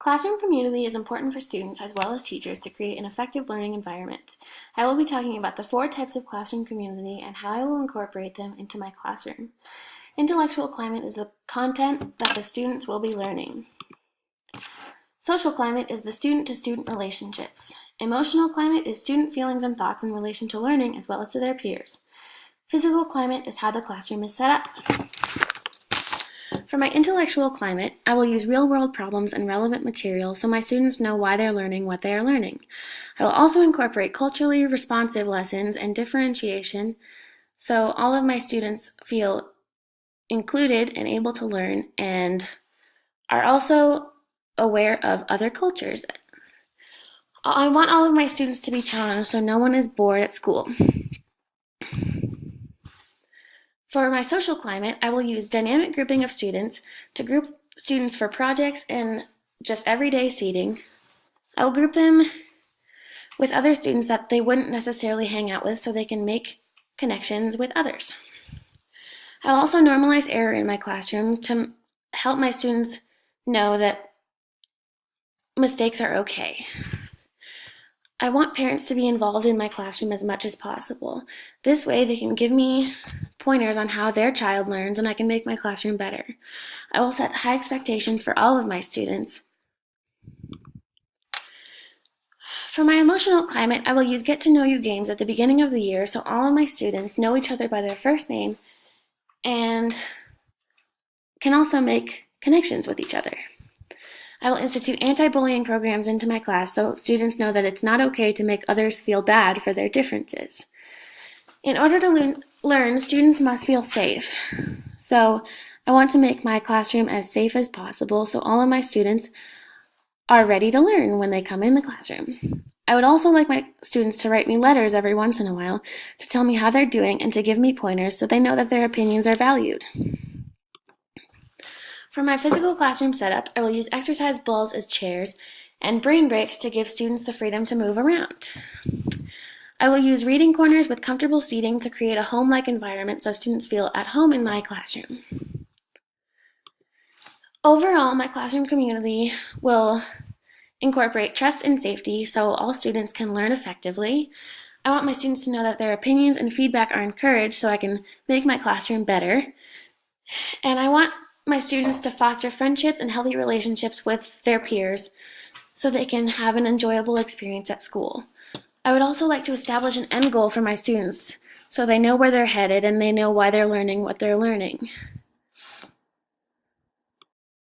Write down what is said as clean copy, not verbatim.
Classroom community is important for students as well as teachers to create an effective learning environment. I will be talking about the 4 types of classroom community and how I will incorporate them into my classroom. Intellectual climate is the content that the students will be learning. Social climate is the student-to-student relationships. Emotional climate is student feelings and thoughts in relation to learning as well as to their peers. Physical climate is how the classroom is set up. For my intellectual climate, I will use real-world problems and relevant material so my students know why they're learning what they are learning. I will also incorporate culturally responsive lessons and differentiation so all of my students feel included and able to learn and are also aware of other cultures. I want all of my students to be challenged so no one is bored at school. For my social climate, I will use dynamic grouping of students to group students for projects and just everyday seating. I will group them with other students that they wouldn't necessarily hang out with so they can make connections with others. I will also normalize error in my classroom to help my students know that mistakes are okay. I want parents to be involved in my classroom as much as possible. This way they can give me pointers on how their child learns and I can make my classroom better. I will set high expectations for all of my students. For my emotional climate, I will use get to know you games at the beginning of the year so all of my students know each other by their first name and can also make connections with each other. I will institute anti-bullying programs into my class so students know that it's not okay to make others feel bad for their differences. In order to learn, students must feel safe. So I want to make my classroom as safe as possible so all of my students are ready to learn when they come in the classroom. I would also like my students to write me letters every once in a while to tell me how they're doing and to give me pointers so they know that their opinions are valued. For my physical classroom setup, I will use exercise balls as chairs and brain breaks to give students the freedom to move around. I will use reading corners with comfortable seating to create a home-like environment so students feel at home in my classroom. Overall, my classroom community will incorporate trust and safety so all students can learn effectively. I want my students to know that their opinions and feedback are encouraged so I can make my classroom better. And I want my students to foster friendships and healthy relationships with their peers so they can have an enjoyable experience at school. I would also like to establish an end goal for my students so they know where they're headed and they know why they're learning what they're learning.